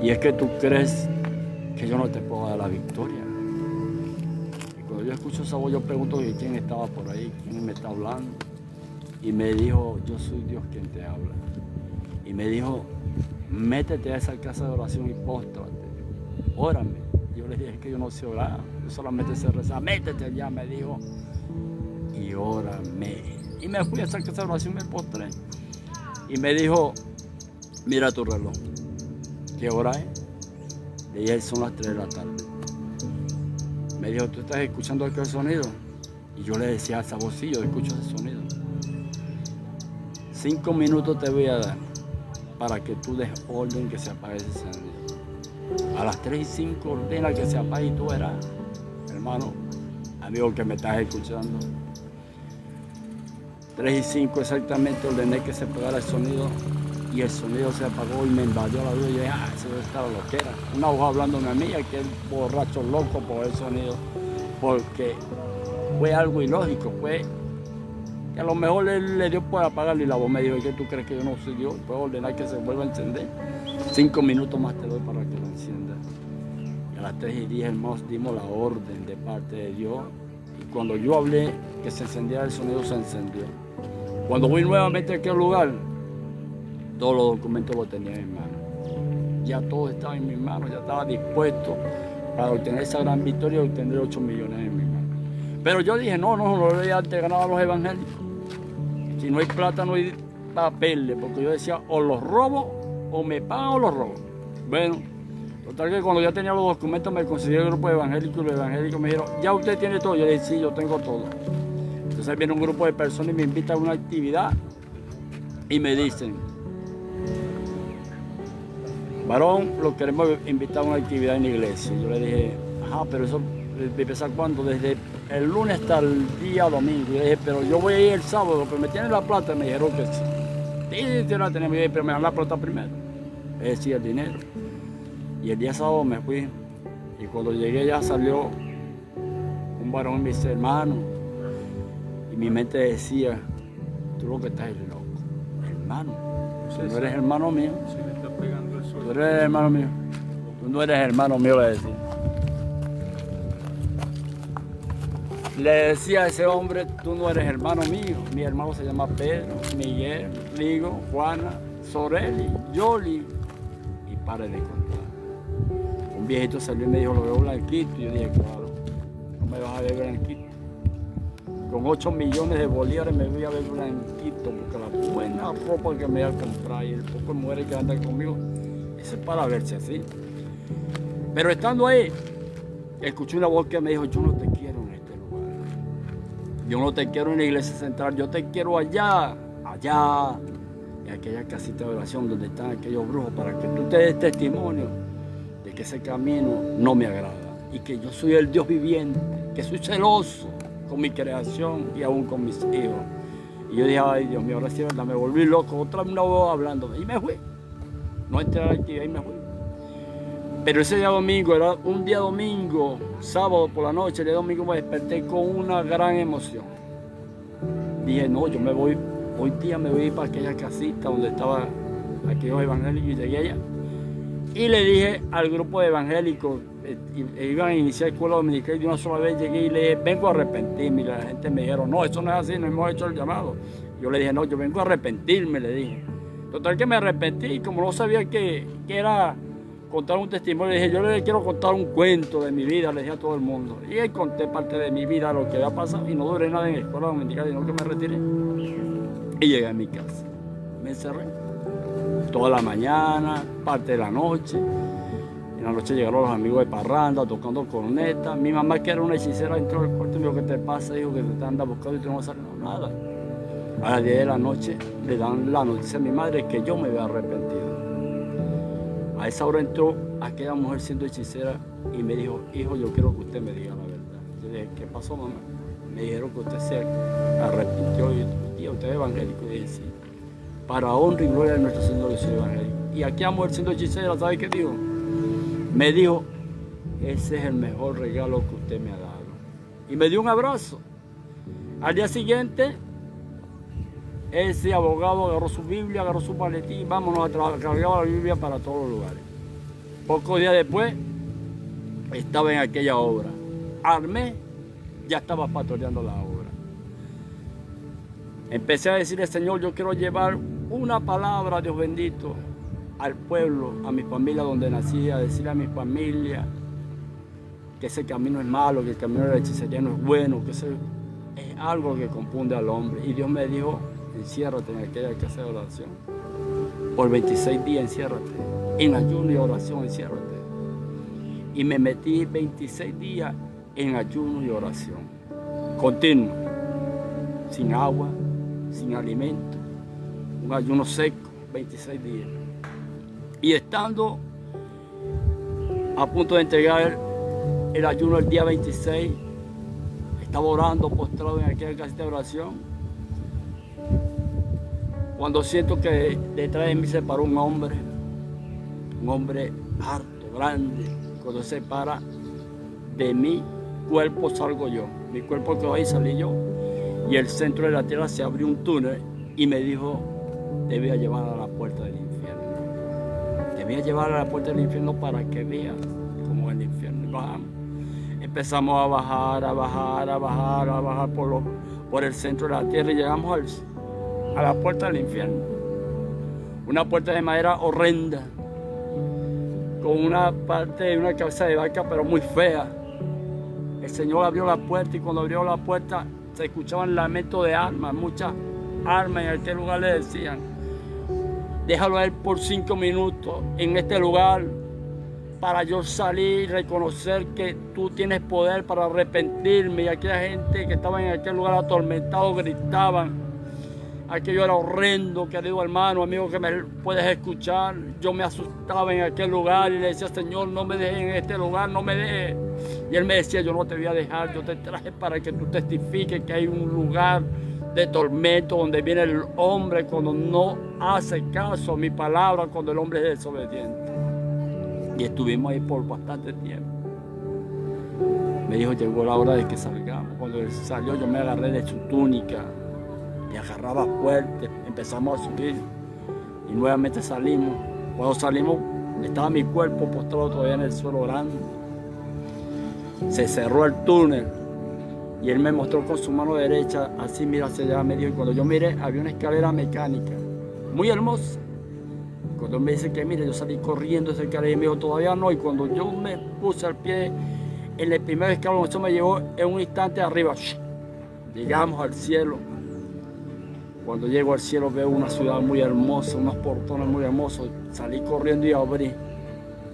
y es que tú crees que yo no te puedo dar la victoria. Y cuando yo escucho esa voz, yo pregunto quién estaba por ahí, quién me está hablando. Y me dijo, yo soy Dios quien te habla. Y me dijo, métete a esa casa de oración y póstrate, órame. Yo le dije, es que yo no sé orar, yo solamente sé rezar. Métete allá, me dijo, y órame. Y me fui a esa casa de oración y me postré. Y me dijo, mira tu reloj, ¿qué hora es? Le dije, son las 3 de la tarde. Me dijo, ¿tú estás escuchando aquel sonido? Y yo le decía a esa voz, sí, yo escucho ese sonido. 5 minutos te voy a dar para que tú des orden que se apague ese sonido. A las 3:05 ordena que se apague y tú verás, hermano, amigo que me estás escuchando. 3:05 exactamente ordené que se apagara el sonido y el sonido se apagó y me invadió la duda. Y yo dije, eso debe estar loquera. Una voz hablándome a mí, aquel borracho loco por el sonido, porque fue algo ilógico, fue que a lo mejor él le dio por apagarlo y la voz me dijo, ¿y qué tú crees que yo no soy Dios? Puedo ordenar que se vuelva a encender. 5 minutos más te doy para que lo encienda. Y a las 3:10, hermanos, dimos la orden de parte de Dios. Y cuando yo hablé que se encendiera el sonido, se encendió. Cuando voy nuevamente a aquel lugar, todos los documentos los tenía en mi mano. Ya todo estaba en mis manos, ya estaba dispuesto para obtener esa gran victoria y obtener 8 millones en mi mano. Pero yo dije, no le voy a antes ganar a los evangélicos. Si no hay plata, no hay papeles, porque yo decía, o los robo, o me pagan o los robo. Bueno, total que cuando ya tenía los documentos me conseguí el grupo de evangélicos y los evangélicos me dijeron, ¿ya usted tiene todo? Yo le dije, sí, yo tengo todo. Entonces viene un grupo de personas y me invitan a una actividad y me dicen, varón, lo queremos invitar a una actividad en la iglesia. Yo le dije, ajá, pero eso ¿empezar cuándo? Desde el lunes hasta el día domingo. Yo dije, pero yo voy a ir el sábado, pero me tienen la plata. Me dijeron que sí. Sí, la tenemos, pero me dan la plata primero. Es decir, el dinero. Y el día sábado me fui. Y cuando llegué ya salió un varón y me dice, hermano. Y mi mente decía, tú lo que estás es loco. Hermano, si no eres hermano mío. Si le está pegando el sol. Tú eres hermano mío. Tú no eres hermano mío, le decía. Le decía a ese hombre, tú no eres hermano mío. Mi hermano se llama Pedro, Miguel, Rigo, Juana, Soreli, Yoli. Y pare de contar. Un viejito salió y me dijo, lo veo blanquito. Y yo dije, claro, no me vas a ver blanquito. Con 8 millones de bolívares me voy a ver blanquito, porque la buena ropa que me voy a comprar y el poco de mujeres que andan conmigo, eso es para verse así. Pero estando ahí, escuché una voz que me dijo, yo no te quiero en este lugar. Yo no te quiero en la iglesia central, yo te quiero allá, en aquella casita de oración donde están aquellos brujos, para que tú te des testimonio de que ese camino no me agrada y que yo soy el Dios viviente, que soy celoso con mi creación y aún con mis hijos. Y yo dije, ay Dios mío, ahora sí, verdad, me volví loco, otra vez una voz hablándome y me fui. No entré a la actividad y me fui. Pero ese día domingo, era un día domingo, sábado por la noche, el día domingo me desperté con una gran emoción. Dije, no, yo me voy, hoy día me voy a ir para aquella casita donde estaban aquellos evangélicos y llegué allá. Y le dije al grupo de evangélicos, iban a iniciar escuela dominical y de una sola vez llegué y le dije, vengo a arrepentirme. Y la gente me dijeron, no, eso no es así, no hemos hecho el llamado. Yo le dije, no, yo vengo a arrepentirme, le dije. Total que me arrepentí y como no sabía que era contar un testimonio, le dije, yo le quiero contar un cuento de mi vida, le dije a todo el mundo. Y ahí conté parte de mi vida, lo que había pasado, y no duré nada en la escuela dominical, sino que me retiré. Y llegué a mi casa. Me encerré. Toda la mañana, parte de la noche. En la noche llegaron los amigos de parranda, tocando corneta. Mi mamá, que era una hechicera, entró al cuarto y me dijo, ¿qué te pasa? Dijo que te anda buscando y tú no sabes nada. A las 10 de la noche le dan la noticia a mi madre que yo me había arrepentido. A esa hora entró aquella mujer siendo hechicera y me dijo, hijo, yo quiero que usted me diga la verdad. Yo le dije, ¿qué pasó, mamá? Me dijeron que usted se arrepintió y usted es evangélico. Y dije, sí, para honra y gloria de nuestro Señor, yo soy evangélico. Y aquella mujer siendo hechicera, ¿sabe qué dijo? Me dijo, ese es el mejor regalo que usted me ha dado. y me dio un abrazo. Al día siguiente, ese abogado agarró su Biblia, agarró su maletín y vámonos a trabajar, cargaba la Biblia para todos los lugares. Pocos días después, estaba en aquella obra. Al mes, ya estaba pastoreando la obra. Empecé a decirle, Señor, yo quiero llevar una palabra, Dios bendito, al pueblo, a mi familia donde nací, a decirle a mi familia que ese camino es malo, que el camino de la hechicería no es bueno, que ese es algo que confunde al hombre. Y Dios me dijo, enciérrate en aquella casa de oración. Por 26 días enciérrate. En ayuno y oración enciérrate. Y me metí 26 días en ayuno y oración. Continuo. Sin agua, sin alimento. Un ayuno seco, 26 días. Y estando a punto de entregar el ayuno el día 26, estaba orando, postrado en aquella casita de oración, cuando siento que detrás de mí se paró un hombre harto, grande. Cuando se para de mi cuerpo salgo yo, mi cuerpo quedó ahí, salí yo, y el centro de la tierra se abrió un túnel y me dijo, te voy a llevar a la puerta del infierno. Te voy a llevar a la puerta del infierno para que veas cómo es el infierno. Y bajamos. Empezamos a bajar por el centro de la tierra y llegamos a la puerta del infierno. Una puerta de madera horrenda, con una parte de una cabeza de vaca, pero muy fea. El Señor abrió la puerta y cuando abrió la puerta se escuchaban lamentos de armas, muchas armas. En aquel lugar le decían, déjalo a él por 5 minutos en este lugar para yo salir y reconocer que tú tienes poder para arrepentirme. Y aquella gente que estaba en aquel lugar atormentado gritaban. Aquello era horrendo, querido hermano, amigo que me puedes escuchar. Yo me asustaba en aquel lugar y le decía, Señor, no me dejes en este lugar, no me dejes. Y él me decía, yo no te voy a dejar, yo te traje para que tú testifiques que hay un lugar de tormento donde viene el hombre cuando no hace caso a mi palabra, cuando el hombre es desobediente. Y estuvimos ahí por bastante tiempo. Me dijo, llegó la hora de que salgamos. Cuando él salió, yo me agarré de su túnica. Y agarraba fuerte, empezamos a subir y nuevamente salimos. Cuando salimos estaba mi cuerpo postrado todavía en el suelo orando. Se cerró el túnel y él me mostró con su mano derecha, así mira hacia allá, me dijo, y cuando yo miré había una escalera mecánica, muy hermosa. Cuando él me dice que mire, yo salí corriendo esa escalera y me dijo, todavía no, y cuando yo me puse al pie en el primer escalón, eso me llevó en un instante arriba. Llegamos al cielo. Cuando llego al cielo veo una ciudad muy hermosa, unos portones muy hermosos. Salí corriendo y abrí.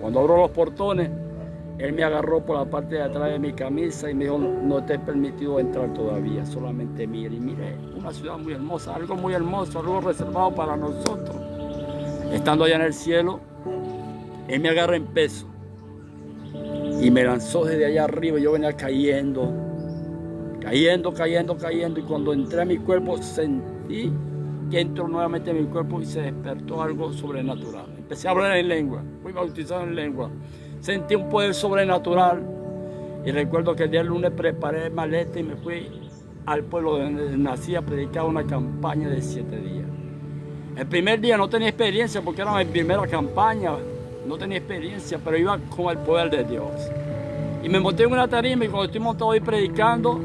Cuando abro los portones, él me agarró por la parte de atrás de mi camisa y me dijo, no te he permitido entrar todavía, solamente mire. Y mire, una ciudad muy hermosa, algo muy hermoso, algo reservado para nosotros. Estando allá en el cielo, él me agarra en peso y me lanzó desde allá arriba. Yo venía cayendo. Y cuando entré a mi cuerpo sentí que entró nuevamente en mi cuerpo y se despertó algo sobrenatural. Empecé a hablar en lengua, fui bautizado en lengua. Sentí un poder sobrenatural y recuerdo que el día lunes preparé maleta y me fui al pueblo donde nací a predicar una campaña de 7 días. El primer día no tenía experiencia porque era mi primera campaña, no tenía experiencia, pero iba con el poder de Dios. Y me monté en una tarima y cuando estoy montado ahí predicando,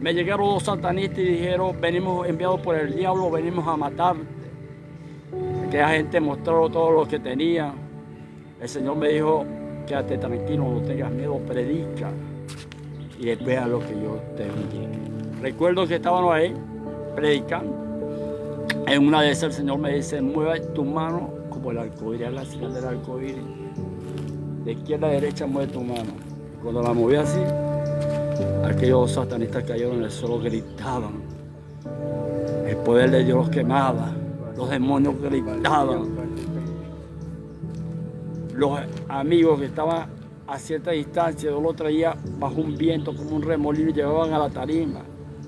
me llegaron 2 satanistas y dijeron, venimos enviados por el diablo, venimos a matarte. Aquella gente mostró todo lo que tenía. El Señor me dijo, quédate tranquilo, no tengas miedo, predica y después haz lo que yo te indique. Recuerdo que estábamos ahí predicando. En una de esas el Señor me dice, mueve tu mano como el arcoíris, la señal del arcoíris. De izquierda a derecha mueve tu mano. Y cuando la moví así, aquellos satanistas cayeron en el suelo, gritaban. El poder de Dios los quemaba. Los demonios gritaban. Los amigos que estaban a cierta distancia, yo lo traía bajo un viento como un remolino y llevaban a la tarima.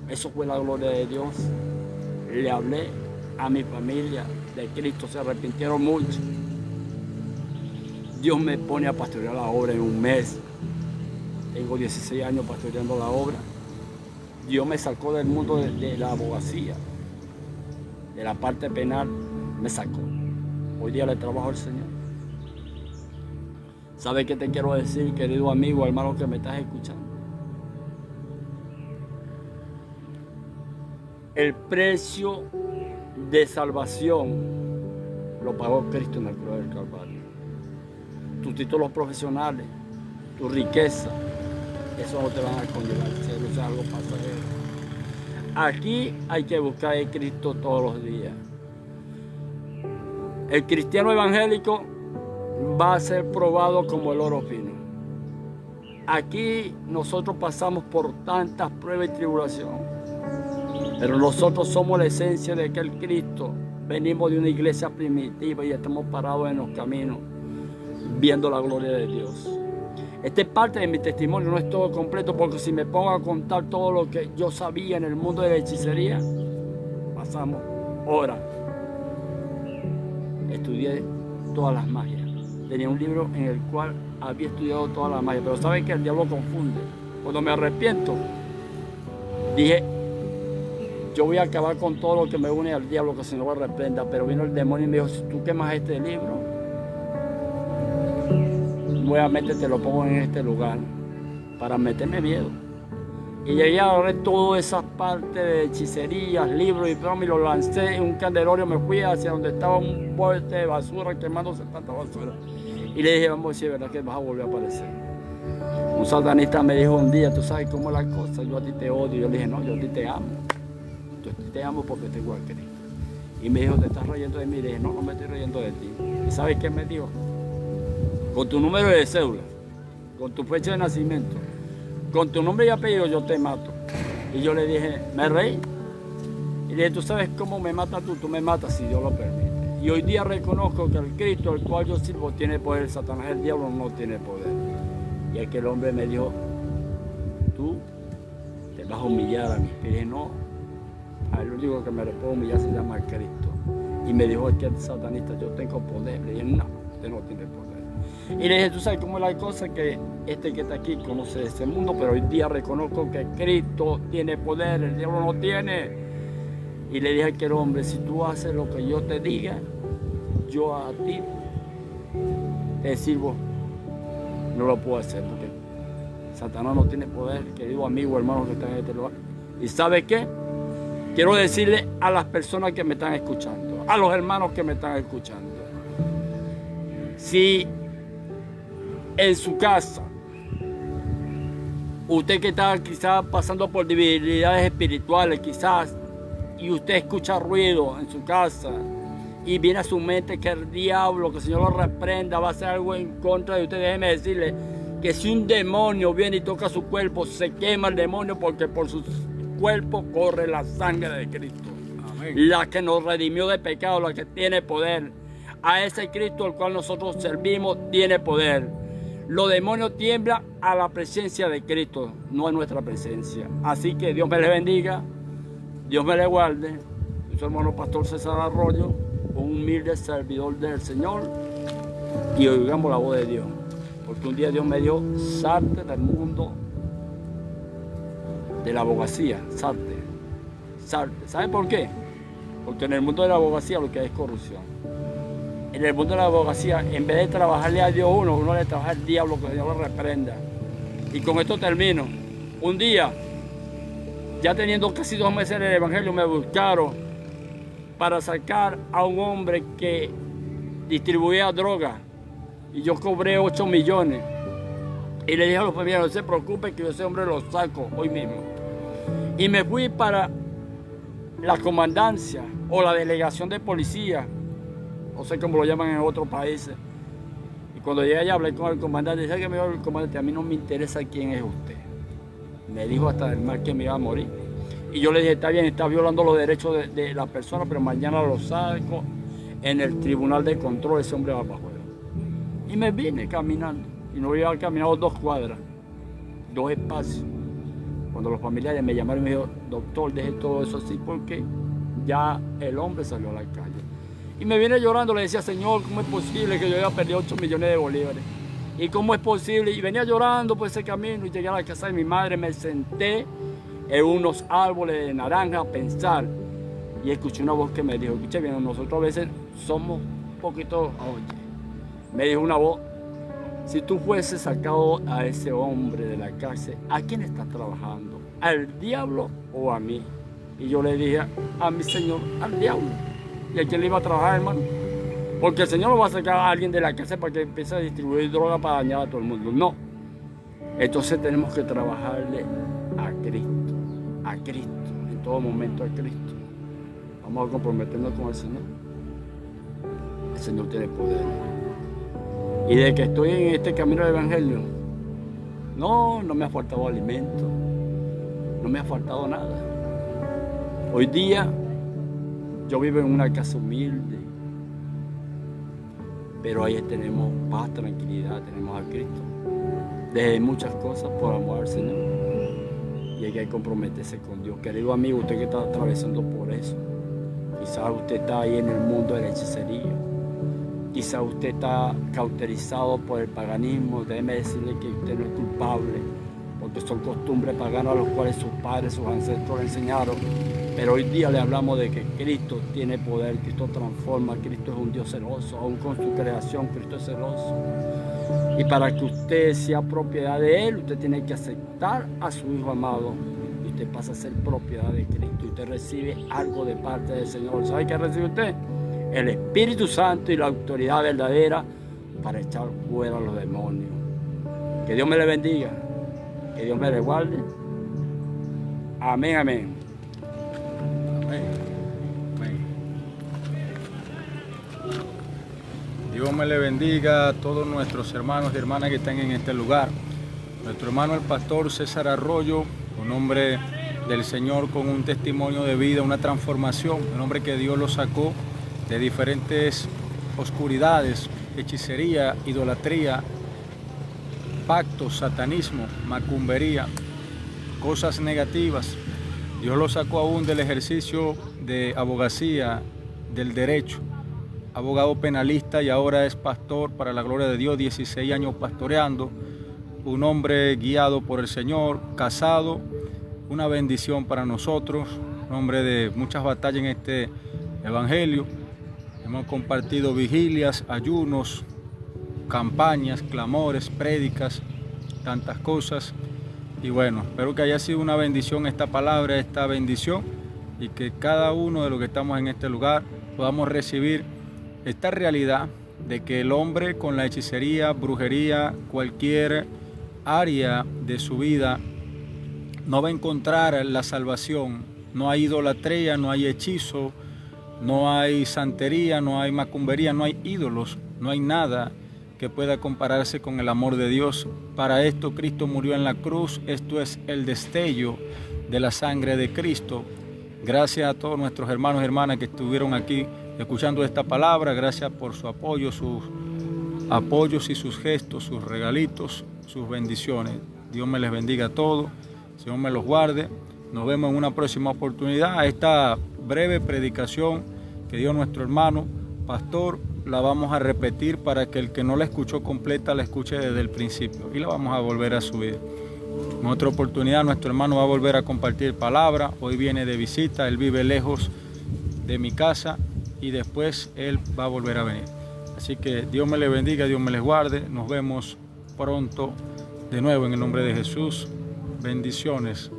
Eso fue la gloria de Dios. Le hablé a mi familia de Cristo, se arrepintieron mucho. Dios me pone a pastorear la obra en un mes. Tengo 16 años pastoreando la obra Dios me sacó del mundo de la abogacía, de la parte penal, me sacó. Hoy día le trabajo al Señor. ¿Sabes qué te quiero decir, querido amigo, hermano que me estás escuchando? El precio de salvación lo pagó Cristo en el cruz del Calvario. Tus títulos profesionales, tu riqueza, eso no te van a conllevar al cielo, eso es algo pasajero. Aquí hay que buscar a Cristo todos los días. El cristiano evangélico va a ser probado como el oro fino. Aquí nosotros pasamos por tantas pruebas y tribulaciones, pero nosotros somos la esencia de aquel Cristo. Venimos de una iglesia primitiva y estamos parados en los caminos, viendo la gloria de Dios. Esta es parte de mi testimonio, no es todo completo, porque si me pongo a contar todo lo que yo sabía en el mundo de la hechicería, pasamos horas. Estudié todas las magias. Tenía un libro en el cual había estudiado todas las magias, pero saben que el diablo confunde. Cuando me arrepiento, dije, yo voy a acabar con todo lo que me une al diablo, que se no me reprenda. Pero vino el demonio y me dijo, si tú quemas este libro, nuevamente te lo pongo en este lugar para meterme miedo. Y llegué a agarrar todas esas partes de hechicerías, libros y bromas, y lo lancé en un candelabro. Me fui hacia donde estaba un bote de basura, quemándose tanta basura. Y le dije, vamos a decir, ¿verdad que vas a volver a aparecer? Un satanista me dijo un día, tú sabes cómo es la cosa, yo a ti te odio. Yo le dije, no, yo a ti te amo. Yo te amo porque tengo a Cristo. Y me dijo, ¿te estás riendo de mí? Y le dije, no, no me estoy riendo de ti. ¿Y sabes qué me dijo? Con tu número de cédula, con tu fecha de nacimiento, con tu nombre y apellido, yo te mato. Y yo le dije, me reí. Y le dije, ¿tú sabes cómo me matas tú? Tú me matas si Dios lo permite. Y hoy día reconozco que el Cristo, el cual yo sirvo, tiene poder. Satanás, el diablo, no tiene poder. Y aquel hombre me dijo, tú te vas a humillar a mí. Y dije, no, el único que me le puedo humillar se llama Cristo. Y me dijo, es que el satanista, yo tengo poder. Le dije, no, usted no tiene poder. Y le dije, tú sabes cómo es la cosa, que este que está aquí conoce ese mundo, pero hoy día reconozco que Cristo tiene poder, el diablo no tiene. Y le dije a aquel hombre, si tú haces lo que yo te diga, yo a ti te sirvo. No lo puedo hacer porque Satanás no tiene poder, querido amigo, hermano que está en este lugar. ¿Y sabe qué? Quiero decirle a las personas que me están escuchando, a los hermanos que me están escuchando, si en su casa, usted que está quizás pasando por debilidades espirituales, quizás, y usted escucha ruido en su casa, y viene a su mente que el diablo, que el Señor lo reprenda, va a hacer algo en contra de usted, déjeme decirle que si un demonio viene y toca su cuerpo, se quema el demonio, porque por su cuerpo corre la sangre de Cristo. Amén. La que nos redimió de pecado, la que tiene poder. A ese Cristo al cual nosotros servimos tiene poder. Los demonios tiemblan a la presencia de Cristo, no a nuestra presencia. Así que Dios me le bendiga, Dios me le guarde. Yo soy hermano pastor César Arroyo, un humilde servidor del Señor, y oigamos la voz de Dios. Porque un día Dios me dio salte del mundo de la abogacía, salte. ¿Sabe por qué? Porque en el mundo de la abogacía lo que hay es corrupción. En el mundo de la abogacía, en vez de trabajarle a Dios uno le trabaja al diablo, que Dios lo reprenda. Y con esto termino. Un día, ya teniendo casi 2 meses en el Evangelio, me buscaron para sacar a un hombre que distribuía droga. Y yo cobré 8 millones. Y le dije a los familiares, no se preocupen que yo ese hombre lo saco hoy mismo. Y me fui para la comandancia o la delegación de policía, no sé cómo lo llaman en otros países. Y cuando llegué allá hablé con el comandante, dije que me dijo el comandante, a mí no me interesa quién es usted. Me dijo hasta el mal que me iba a morir. Y yo le dije, está bien, está violando los derechos de la persona, pero mañana lo saco en el tribunal de control, ese hombre va para afuera. Y me vine caminando, y no había caminado 2 cuadras, 2 espacios. Cuando los familiares me llamaron y me dijeron, doctor, deje todo eso así porque ya el hombre salió a la calle. Y me vine llorando, le decía, Señor, ¿cómo es posible que yo haya perdido 8 millones de bolívares? ¿Y cómo es posible? Y venía llorando por ese camino y llegué a la casa de mi madre, me senté en unos árboles de naranja a pensar. Y escuché una voz que me dijo, escuché bien, nosotros a veces somos un poquito, oye, me dijo una voz, si tú fueses sacado a ese hombre de la cárcel, ¿a quién estás trabajando? ¿Al diablo o a mí? Y yo le dije a mi Señor, al diablo. ¿Y a quién le iba a trabajar, hermano? Porque el Señor no va a sacar a alguien de la cárcel para que empiece a distribuir droga para dañar a todo el mundo. No. Entonces tenemos que trabajarle a Cristo, en todo momento a Cristo. Vamos a comprometernos con el Señor. El Señor tiene poder. Y de que estoy en este camino del Evangelio, no me ha faltado alimento, no me ha faltado nada. Hoy día yo vivo en una casa humilde, pero ahí tenemos paz, tranquilidad, tenemos a Cristo. Dejé muchas cosas por amor al Señor y hay que comprometerse con Dios. Querido amigo, usted que está atravesando por eso, quizás usted está ahí en el mundo de la hechicería, quizás usted está cauterizado por el paganismo. Déjeme decirle que usted no es culpable, porque son costumbres paganas a los cuales sus padres, sus ancestros le enseñaron. Pero hoy día le hablamos de que Cristo tiene poder, Cristo transforma, Cristo es un Dios celoso, aún con su creación Cristo es celoso. Y para que usted sea propiedad de Él, usted tiene que aceptar a su Hijo amado y usted pasa a ser propiedad de Cristo y usted recibe algo de parte del Señor. ¿Sabe qué recibe usted? El Espíritu Santo y la autoridad verdadera para echar fuera a los demonios. Que Dios me le bendiga, que Dios me le guarde. Amén, amén. Dios me le bendiga a todos nuestros hermanos y hermanas que están en este lugar. Nuestro hermano el pastor César Arroyo, un hombre del Señor con un testimonio de vida, una transformación, un hombre que Dios lo sacó de diferentes oscuridades, hechicería, idolatría, pactos, satanismo, macumbería, cosas negativas. Dios lo sacó aún del ejercicio de abogacía, del derecho, abogado penalista y ahora es pastor para la gloria de Dios, 16 años pastoreando, un hombre guiado por el Señor, casado, una bendición para nosotros, un hombre de muchas batallas en este evangelio. Hemos compartido vigilias, ayunos, campañas, clamores, prédicas, tantas cosas. Y bueno, espero que haya sido una bendición esta palabra, esta bendición, y que cada uno de los que estamos en este lugar podamos recibir esta realidad de que el hombre con la hechicería, brujería, cualquier área de su vida no va a encontrar la salvación. No hay idolatría, no hay hechizo, no hay santería, no hay macumbería, no hay ídolos, no hay nada que pueda compararse con el amor de Dios. Para esto Cristo murió en la cruz. Esto es el destello de la sangre de Cristo. Gracias a todos nuestros hermanos y hermanas que estuvieron aquí escuchando esta palabra. Gracias por su apoyo, sus apoyos y sus gestos, sus regalitos, sus bendiciones. Dios me les bendiga a todos. Señor me los guarde. Nos vemos en una próxima oportunidad. Esta breve predicación que dio nuestro hermano pastor la vamos a repetir para que el que no la escuchó completa la escuche desde el principio y la vamos a volver a subir. En otra oportunidad nuestro hermano va a volver a compartir palabra. Hoy viene de visita, él vive lejos de mi casa y después él va a volver a venir. Así que Dios me le bendiga, Dios me les guarde. Nos vemos pronto de nuevo en el nombre de Jesús. Bendiciones.